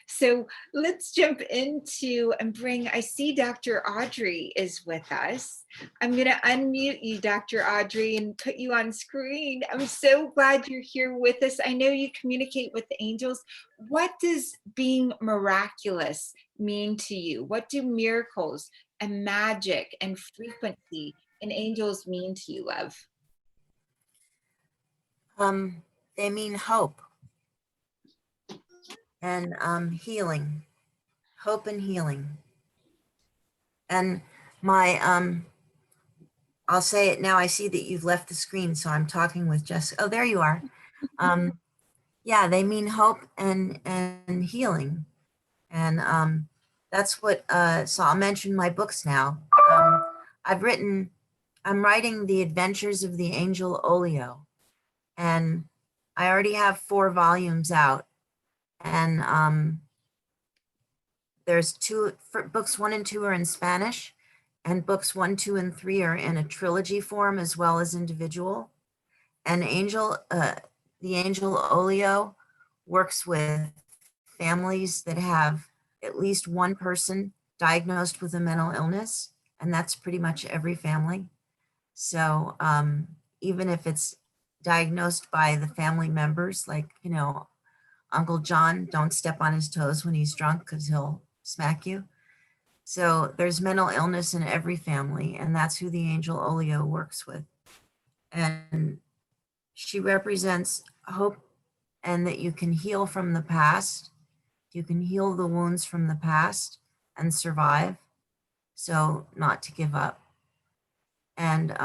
So let's jump into and bring, I see Dr. Audrey is with us. I'm going to unmute you, Dr. Audrey, and put you on screen. I'm so glad you're here with us. I know you communicate with the angels. What does being miraculous mean to you? What do miracles and magic and frequency and angels mean to you, love? They mean hope and healing, hope and healing. And my, I'll say it now. I see that you've left the screen, so I'm talking with Jessica. Oh, there you are. Yeah, they mean hope and healing. And that's what, so I'll mention my books now. I'm writing The Adventures of the Angel Olio, and I already have 4 volumes out. And there's books 1 and 2 are in Spanish, and books 1, 2, and 3 are in a trilogy form as well as individual. And the Angel Olio works with families that have at least one person diagnosed with a mental illness, and that's pretty much every family. So even if it's diagnosed by the family members, like, you know, Uncle John, don't step on his toes when he's drunk because he'll smack you. So there's mental illness in every family, and that's who the Angel Olio works with. And she represents hope, and that you can heal from the past. You can heal the wounds from the past and survive. So not to give up. And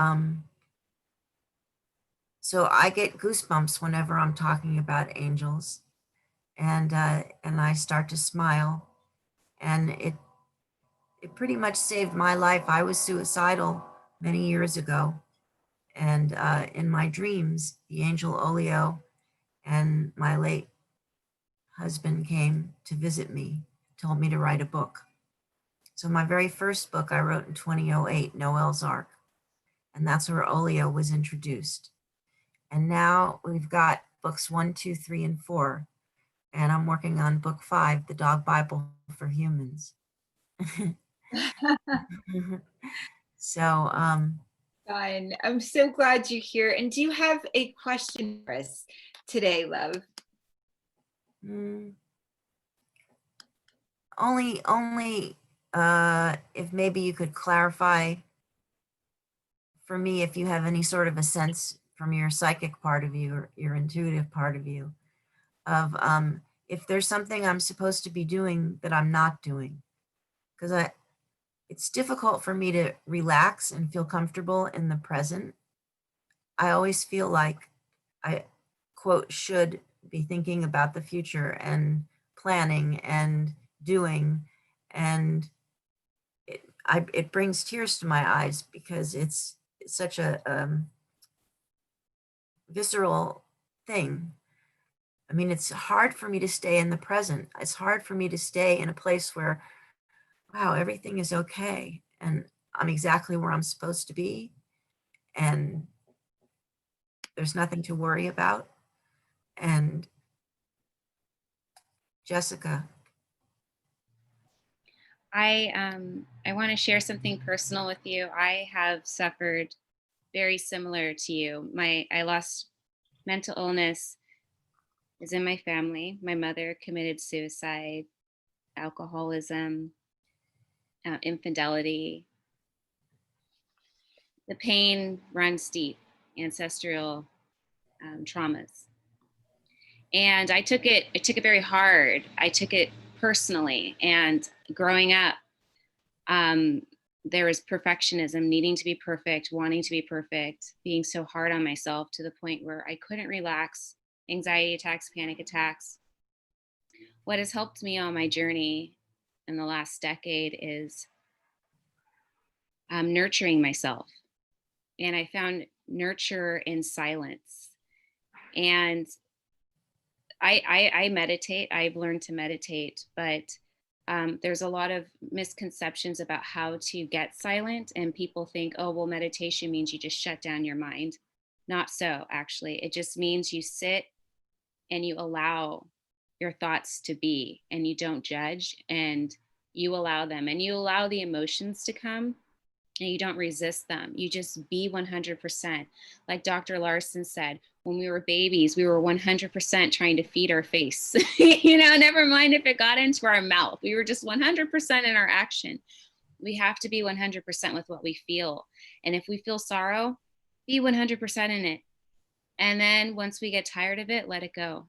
so I get goosebumps whenever I'm talking about angels, and I start to smile, and it pretty much saved my life. I was suicidal many years ago, and in my dreams, the Angel Olio and my late husband came to visit me, told me to write a book. So my very first book I wrote in 2008, Noel's Ark, and that's where Olio was introduced. And now we've got books 1, 2, 3, and 4, and I'm working on book 5, The Dog Bible for Humans. So Fun. I'm so glad you're here. And do you have a question for us today, love? Only if maybe you could clarify for me, if you have any sort of a sense from your psychic part of you or your intuitive part of you, of if there's something I'm supposed to be doing that I'm not doing, because it's difficult for me to relax and feel comfortable in the present. I always feel like I, quote, should be thinking about the future and planning and doing, and it brings tears to my eyes because it's such a visceral thing. I mean, it's hard for me to stay in the present. It's hard for me to stay in a place where, wow, everything is okay, and I'm exactly where I'm supposed to be, and there's nothing to worry about. And Jessica. I want to share something personal with you. I have suffered very similar to you. I lost mental illness is in my family. My mother committed suicide, alcoholism, infidelity. The pain runs deep, ancestral traumas. And I took it very hard. I took it personally. And growing up, there was perfectionism, needing to be perfect, wanting to be perfect, being so hard on myself to the point where I couldn't relax, anxiety attacks, panic attacks. What has helped me on my journey in the last decade is nurturing myself. And I found nurture in silence. And I meditate. I've learned to meditate, but there's a lot of misconceptions about how to get silent, and people think, oh, well, meditation means you just shut down your mind. Not so, actually. It just means you sit and you allow your thoughts to be, and you don't judge, and you allow them, and you allow the emotions to come, and you don't resist them. You just be 100%. Like Dr. Larsen said, when we were babies, we were 100% trying to feed our face. Never mind if it got into our mouth. We were just 100% in our action. We have to be 100% with what we feel. And if we feel sorrow, be 100% in it. And then once we get tired of it, let it go.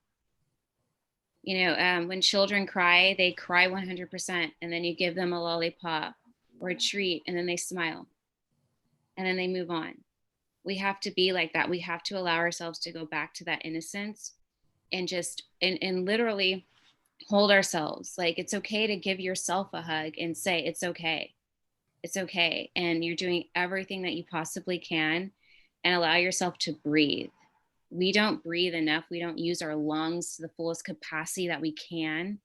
When children cry, they cry 100%. And then you give them a lollipop or a treat, and then they smile. And then they move on. We have to be like that. We have to allow ourselves to go back to that innocence and just, and literally hold ourselves. Like, it's okay to give yourself a hug and say, it's okay. It's okay. And you're doing everything that you possibly can, and allow yourself to breathe. We don't breathe enough. We don't use our lungs to the fullest capacity that we can.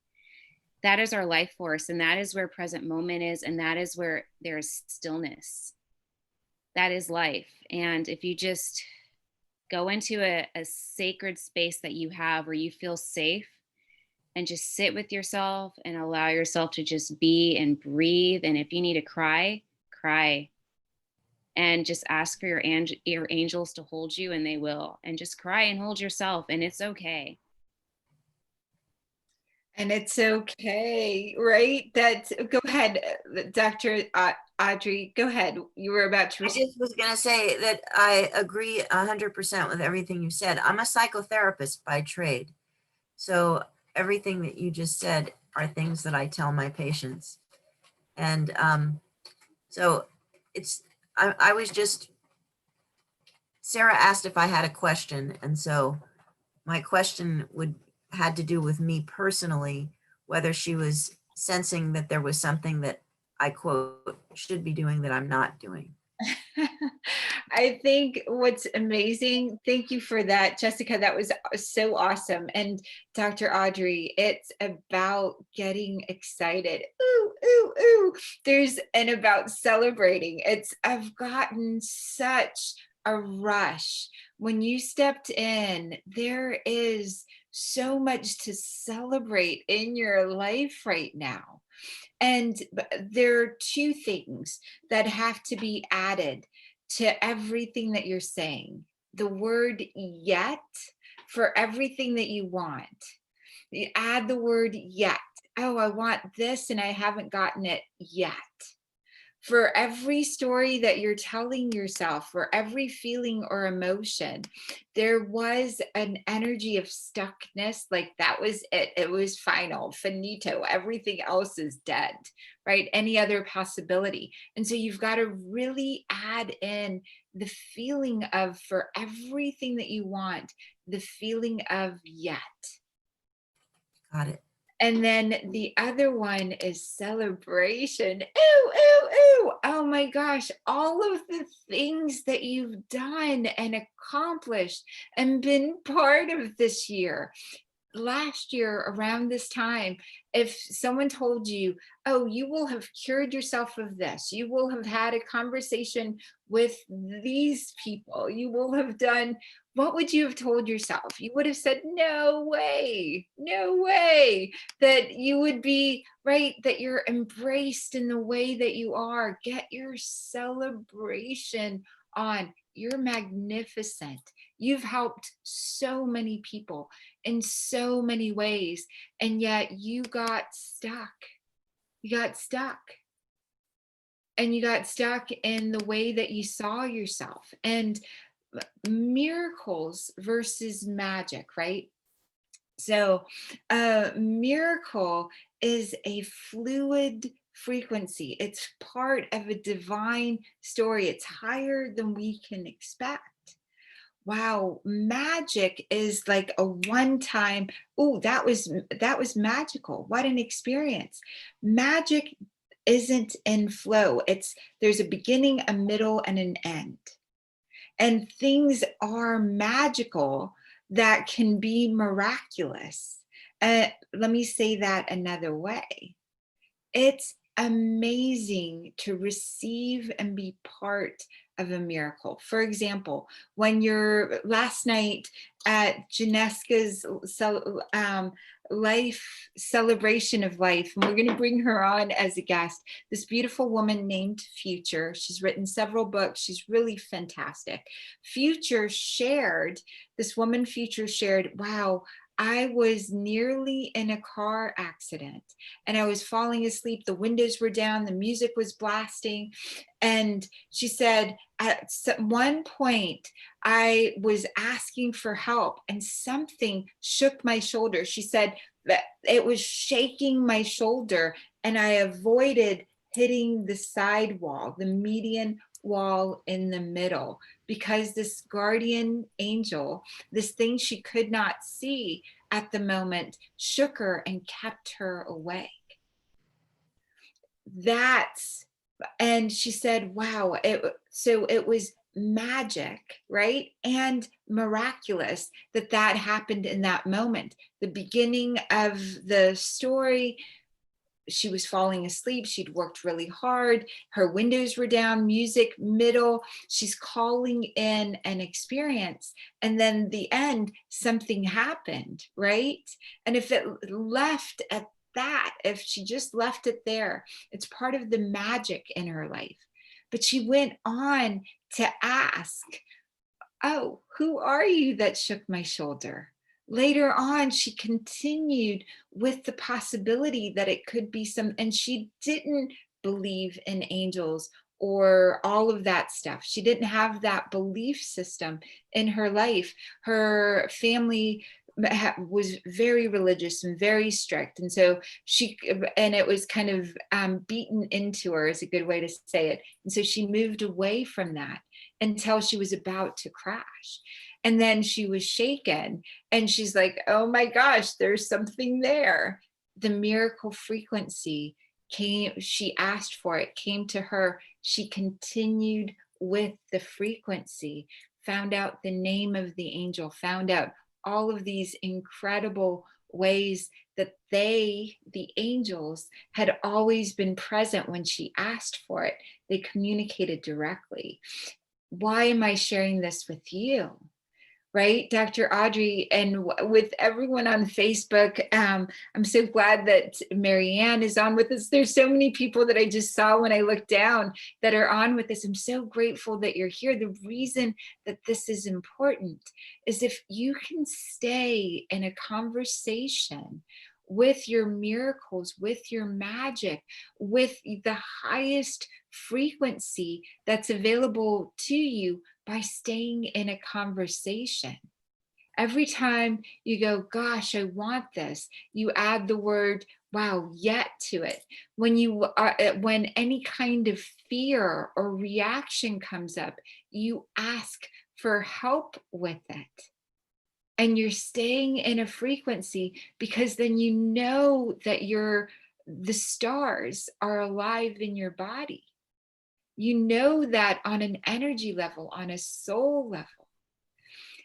That is our life force. And that is where present moment is. And that is where there's stillness. That is life. And if you just go into a sacred space that you have where you feel safe, and just sit with yourself and allow yourself to just be and breathe. And if you need to cry, cry. And just ask for your angels to hold you, and they will. And just cry and hold yourself, and it's okay. And it's okay, right? Go ahead, Dr. Audrey, go ahead. You were about to. I just was going to say that I agree 100% with everything you said. I'm a psychotherapist by trade. So everything that you just said are things that I tell my patients. And so I was just, Sarah asked if I had a question. And so my question had to do with me personally, whether she was sensing that there was something that I quote should be doing that I'm not doing. I think what's amazing, thank you for that, Jessica, that was so awesome. And Dr. Audrey, it's about getting excited. Ooh, ooh, ooh. And about celebrating. I've gotten such a rush. When you stepped in, there is so much to celebrate in your life right now. And there are two things that have to be added to everything that you're saying. The word yet for everything that you want. You add the word yet. Oh, I want this and I haven't gotten it yet. For every story that you're telling yourself, for every feeling or emotion, there was an energy of stuckness. Like that was it. It was final, finito. Everything else is dead, right? Any other possibility. And so you've got to really add in the feeling of, for everything that you want, the feeling of yet. Got it. And then the other one is celebration. Ooh, ooh, ooh. Oh my gosh. All of the things that you've done and accomplished and been part of this year. Last year around this time, if someone told you, oh, you will have cured yourself of this, you will have had a conversation with these people, you will have done, what would you have told yourself? You would have said, no way, that you would be, right, that you're embraced in the way that you are. Get your celebration on. You're magnificent. You've helped so many people in so many ways, and yet you got stuck. You got stuck. And you got stuck in the way that you saw yourself. And miracles versus magic, right? So a miracle is a fluid frequency. It's part of a divine story. It's higher than we can expect. Wow, magic is like a one-time, oh, that was magical. What an experience. Magic isn't in flow. There's a beginning, a middle, and an end. And things are magical that can be miraculous. Let me say that another way. It's amazing to receive and be part of a miracle. For example, when you're last night at Janeska's life celebration of life, and we're going to bring her on as a guest, this beautiful woman named Future. She's written several books. She's really fantastic. This woman Future shared, wow, I was nearly in a car accident and I was falling asleep. The windows were down, the music was blasting. And she said, at one point, I was asking for help and something shook my shoulder. She said that it was shaking my shoulder and I avoided hitting the side wall, the median wall in the middle, because this guardian angel, this thing she could not see at the moment, shook her and kept her awake. And she said, wow, so it was magic, right? And miraculous that happened in that moment. The beginning of the story, she was falling asleep. She'd worked really hard. Her windows were down, music, middle. She's calling in an experience. And then the end, something happened, right? And if it left at that, if she just left it there, it's part of the magic in her life. But she went on to ask, oh, who are you that shook my shoulder? Later on, she continued with the possibility that it could be and she didn't believe in angels or all of that stuff. She didn't have that belief system in her life. Her family was very religious and very strict. And so it was kind of beaten into her, is a good way to say it. And so she moved away from that until she was about to crash. And then she was shaken and she's like, oh my gosh, there's something there. The miracle frequency came, she asked for it, came to her. She continued with the frequency, found out the name of the angel, found out all of these incredible ways that the angels, had always been present when she asked for it. They communicated directly. Why am I sharing this with you? Right, Dr. Audrey, and with everyone on Facebook. I'm so glad that Marianne is on with us. There's so many people that I just saw when I looked down that are on with us. I'm so grateful that you're here. The reason that this is important is if you can stay in a conversation with your miracles, with your magic, with the highest frequency that's available to you, by staying in a conversation. Every time you go, gosh, I want this, you add the word, wow, yet to it. When any kind of fear or reaction comes up, you ask for help with it. And you're staying in a frequency, because then you know that the stars are alive in your body. You know that on an energy level, on a soul level,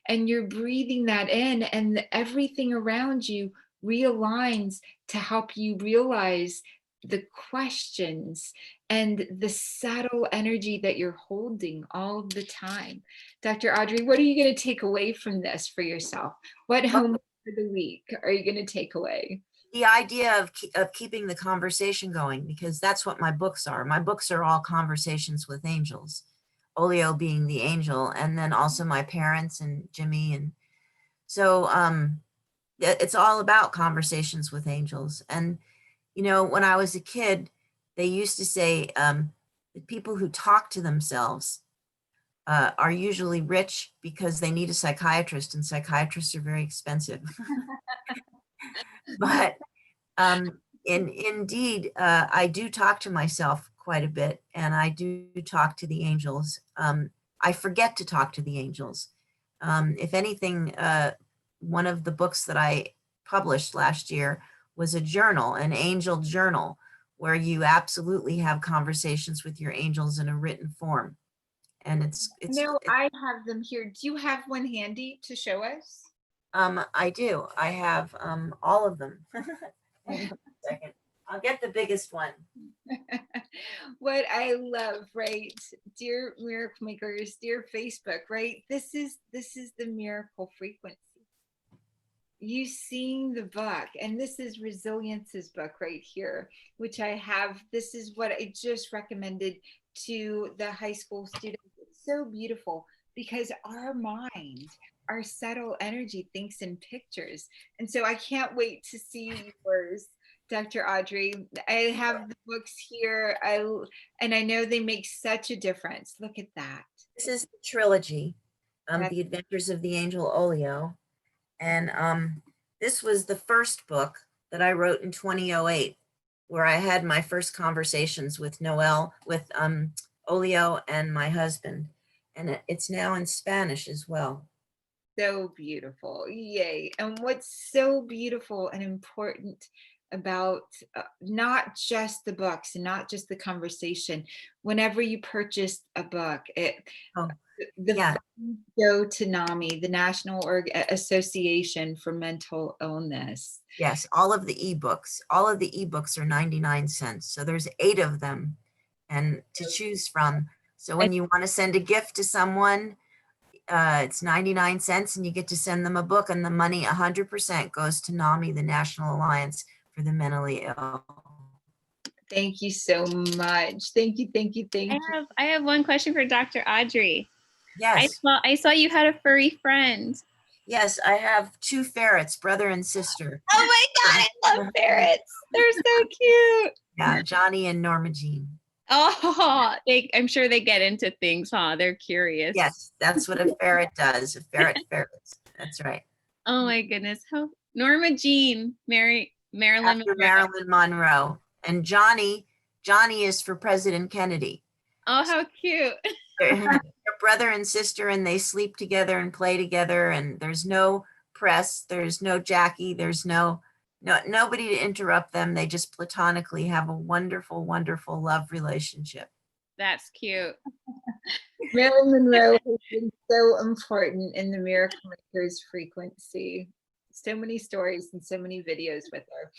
and you're breathing that in, and everything around you realigns to help you realize the questions and the subtle energy that you're holding all the time. Dr. Audrey, what are you going to take away from this for yourself? What homework for the week are you going to take away? The idea of keeping the conversation going, because that's what my books are. My books are all conversations with angels, Olio being the angel, and then also my parents and Jimmy. And so it's all about conversations with angels. And, you know, when I was a kid, they used to say the people who talk to themselves are usually rich because they need a psychiatrist, and psychiatrists are very expensive. But indeed, I do talk to myself quite a bit, and I do talk to the angels. I forget to talk to the angels. If anything, one of the books that I published last year was a journal, an angel journal, where you absolutely have conversations with your angels in a written form. And I have them here. Do you have one handy to show us? I do. I have all of them. Hang on a second. I'll get the biggest one. What I love, right, dear miracle makers, dear Facebook, right? This is the miracle frequency. You seeing the book, and this is Resilience's book right here, which I have. This is what I just recommended to the high school students. It's so beautiful because our mind, our subtle energy thinks in pictures. And so I can't wait to see yours, Dr. Audrey. I have the books here. And I know they make such a difference. Look at that. This is the trilogy, That's The Adventures of the Angel Olio. And this was the first book that I wrote in 2008, where I had my first conversations with Noel, with Olio and my husband. And it's now in Spanish as well. so beautiful. Yay. And what's so beautiful and important about not just the books and not just the conversation, whenever you purchase a book, Oh, the yeah. funds go to NAMI, the National Association for Mental Illness. Yes, all of the ebooks are 99 cents. So there's 8 of them and to choose from. So when you want to send a gift to someone, it's 99 cents and you get to send them a book, and the money 100% goes to NAMI, the National Alliance for the Mentally Ill. Thank you so much. Thank you, thank you, thank you. I have one question for Dr. Audrey. Yes. I saw you had a furry friend. Yes, I have 2 ferrets, brother and sister. Oh my God, I love ferrets. They're so cute. Yeah, Johnny and Norma Jean. Oh, I'm sure they get into things, huh? They're curious. Yes, that's what a ferret does. A ferret ferrets. That's right. Oh my goodness. How Norma Jean, Marilyn After Monroe. Marilyn Monroe. And Johnny is for President Kennedy. Oh, how cute. They're brother and sister, and they sleep together and play together, and there's no press, there's no Jackie, there's nobody to interrupt them. They just platonically have a wonderful, wonderful love relationship. That's cute. Marilyn Monroe has been so important in the Miracle Makers frequency. So many stories and so many videos with her.